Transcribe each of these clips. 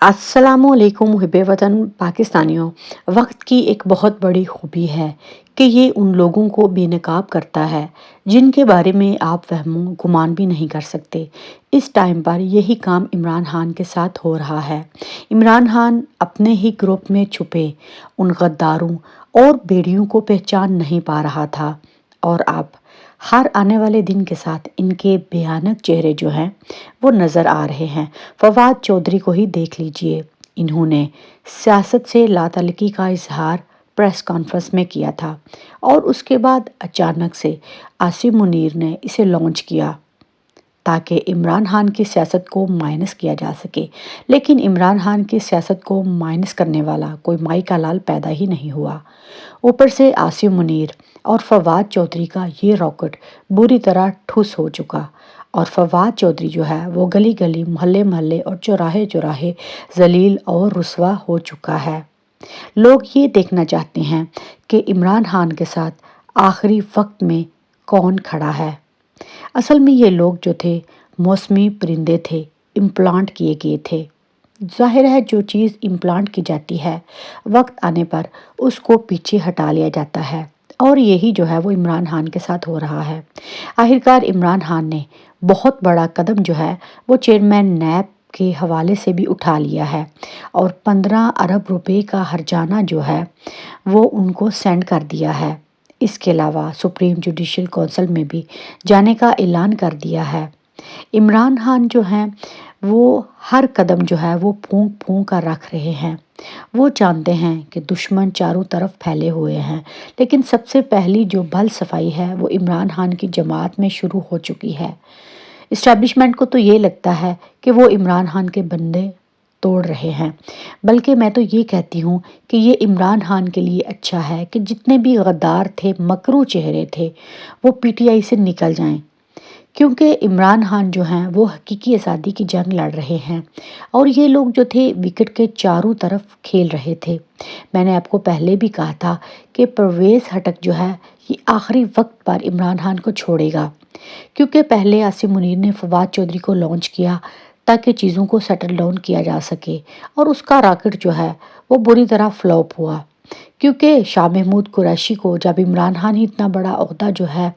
अस्सलामुअलैकुम हिब्बे वतन पाकिस्तानियों। वक्त की एक बहुत बड़ी खूबी है कि ये उन लोगों को बेनकाब करता है जिनके बारे में आप वहमो गुमान भी नहीं कर सकते। इस टाइम पर यही काम इमरान खान के साथ हो रहा है। इमरान खान अपने ही ग्रुप में छुपे उन गद्दारों और बेड़ियों को पहचान नहीं पा रहा था, और अब हर आने वाले दिन के साथ इनके भयानक चेहरे जो हैं वो नज़र आ रहे हैं। फवाद चौधरी को ही देख लीजिए, इन्होंने सियासत से लातल्लुकी का इजहार प्रेस कॉन्फ्रेंस में किया था और उसके बाद अचानक से आसिम मुनीर ने इसे लॉन्च किया ताकि इमरान खान की सियासत को माइनस किया जा सके। लेकिन इमरान खान की सियासत को माइनस करने वाला कोई माई का लाल पैदा ही नहीं हुआ। ऊपर से आसिम मुनीर और फवाद चौधरी का ये रॉकेट बुरी तरह ठुस हो चुका, और फवाद चौधरी जो है वो गली गली मोहल्ले मोहल्ले और चौराहे चौराहे जलील और रुसवा हो चुका है। लोग ये देखना चाहते हैं कि इमरान खान के साथ आखिरी वक्त में कौन खड़ा है। असल में ये लोग जो थे मौसमी परिंदे थे, इम्प्लांट किए गए थे। जाहिर है जो चीज़ इम्प्लांट की जाती है वक्त आने पर उसको पीछे हटा लिया जाता है, और यही जो है वो इमरान खान के साथ हो रहा है। आखिरकार इमरान खान ने बहुत बड़ा कदम जो है वो चेयरमैन नैब के हवाले से भी उठा लिया है, और 15 अरब रुपए का हर्जाना जो है वो उनको सेंड कर दिया है। इसके अलावा सुप्रीम जुडिशल काउंसिल में भी जाने का ऐलान कर दिया है। इमरान खान जो हैं वो हर कदम जो है वो फूंक फूंक कर रख रहे हैं। वो जानते हैं कि दुश्मन चारों तरफ फैले हुए हैं, लेकिन सबसे पहली जो भल सफाई है वो इमरान खान की जमात में शुरू हो चुकी है। इस्टेब्लिशमेंट को तो ये लगता है कि वो इमरान खान के बंदे तोड़ रहे हैं, बल्कि मैं तो ये कहती हूँ कि ये इमरान खान के लिए अच्छा है कि जितने भी गद्दार थे, मकरू चेहरे थे, वो पीटीआई से निकल जाएं। क्योंकि इमरान खान जो हैं वो हकीकी आज़ादी की जंग लड़ रहे हैं, और ये लोग जो थे विकेट के चारों तरफ खेल रहे थे। मैंने आपको पहले भी कहा था कि परवेज़ हटक जो है ये आखिरी वक्त पर इमरान खान को छोड़ेगा, क्योंकि पहले आसिम मुनीर ने फवाद चौधरी को लॉन्च किया ताकि चीज़ों को सेटल डाउन किया जा सके, और उसका रॉकेट जो है वो बुरी तरह फ्लॉप हुआ। क्योंकि शाह महमूद कुरैशी को जब इमरान खान ही इतना बड़ा ओहदा जो है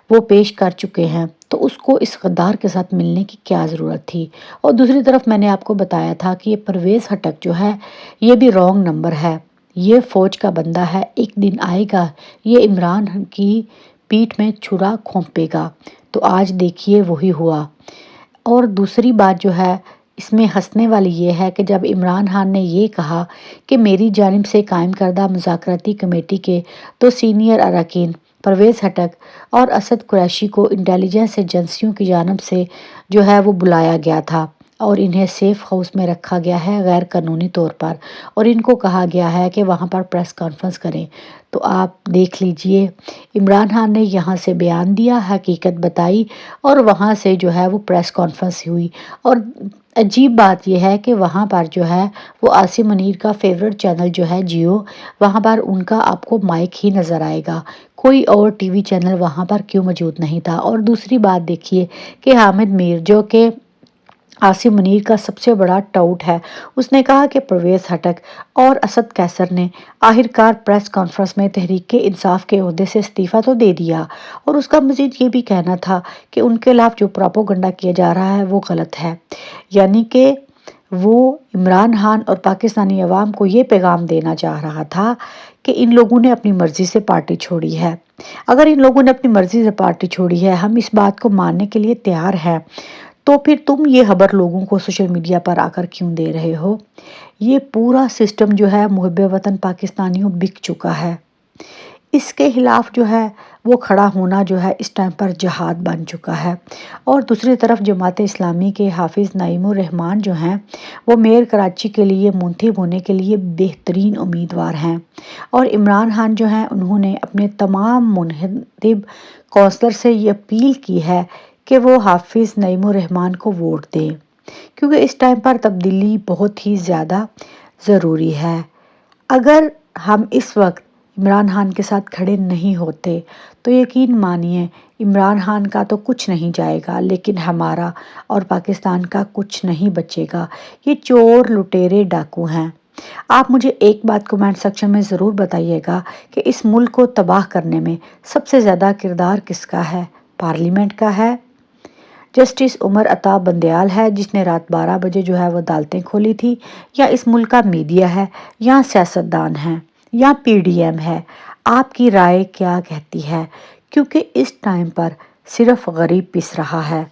वो पेश कर चुके हैं, तो उसको इस गद्दार के साथ मिलने की क्या ज़रूरत थी। और दूसरी तरफ मैंने आपको बताया था कि ये परवेज़ हटक जो है ये भी रॉन्ग नंबर है, ये फ़ौज का बंदा है। एक दिन आएगा ये इमरान की पीठ में छुरा घोंपेगा, तो आज देखिए वही हुआ। और दूसरी बात जो है इसमें हंसने वाली ये है कि जब इमरान खान ने ये कहा कि मेरी जानिब से कायम करदा मुज़ाकराती कमेटी के दो सीनियर अरकान परवेज़ हटक और असद कुरैशी को इंटेलिजेंस एजेंसियों की जानिब से जो है वो बुलाया गया था, और इन्हें सेफ हाउस में रखा गया है गैर कानूनी तौर पर, और इनको कहा गया है कि वहाँ पर प्रेस कॉन्फ्रेंस करें। तो आप देख लीजिए, इमरान खान ने यहाँ से बयान दिया, हकीकत बताई, और वहाँ से जो है वो प्रेस कॉन्फ्रेंस हुई। और अजीब बात यह है कि वहाँ पर जो है वो आसिम मुनीर का फेवरेट चैनल जो है जियो, वहाँ पर उनका आपको माइक ही नज़र आएगा, कोई और टीवी चैनल वहाँ पर क्यों मौजूद नहीं था। और दूसरी बात देखिए कि हामिद मीर जो कि आसिम मुनीर का सबसे बड़ा टाउट है, उसने कहा कि परवेज़ हटक और असद कैसर ने आखिरकार प्रेस कॉन्फ्रेंस में तहरीक इंसाफ के ओहदे से इस्तीफ़ा तो दे दिया, और उसका मज़ीद ये भी कहना था कि उनके खिलाफ जो प्रोपोगंडा किया जा रहा है वो गलत है। यानी कि वो इमरान खान और पाकिस्तानी अवाम को ये पैगाम देना चाह रहा था कि इन लोगों ने अपनी मर्ज़ी से पार्टी छोड़ी है। अगर इन लोगों ने अपनी मर्ज़ी से पार्टी छोड़ी है, हम इस बात को मानने के लिए तैयार हैं, तो फिर तुम ये खबर लोगों को सोशल मीडिया पर आकर क्यों दे रहे हो। ये पूरा सिस्टम जो है मुहिब्बे वतन पाकिस्तानियों बिक चुका है। इसके खिलाफ जो है वो खड़ा होना जो है इस टाइम पर जहाद बन चुका है। और दूसरी तरफ जमात इस्लामी के हाफिज़ नईमुर रहमान जो हैं वो मेयर कराची के लिए मुंतखब होने के लिए बेहतरीन उम्मीदवार हैं, और इमरान खान जो हैं उन्होंने अपने तमाम मुंतखब कौंसलर से ये अपील की है कि वो हाफिज़ नईमुर रहमान को वोट दें, क्योंकि इस टाइम पर तब्दीली बहुत ही ज़्यादा ज़रूरी है। अगर हम इस वक्त عمران خان کے ساتھ کھڑے نہیں ہوتے تو یقین مانیے عمران خان کا تو کچھ نہیں جائے گا، لیکن ہمارا اور پاکستان کا کچھ نہیں بچے گا۔ یہ چور لٹیرے ڈاکو ہیں۔ آپ مجھے ایک بات کمنٹ سیکشن میں ضرور بتائیے گا کہ اس ملک کو تباہ کرنے میں سب سے زیادہ کردار کس کا ہے؟ پارلیمنٹ کا ہے؟ جسٹس عمر عطا بندیال ہے جس نے رات 12 بجے جو ہے وہ عدالتیں کھولی تھی، یا اس ملک کا میڈیا ہے، یا سیاستدان ہیں، یا پی ڈی ایم ہے؟ آپ کی رائے کیا کہتی ہے؟ کیونکہ اس ٹائم پر صرف غریب پس رہا ہے۔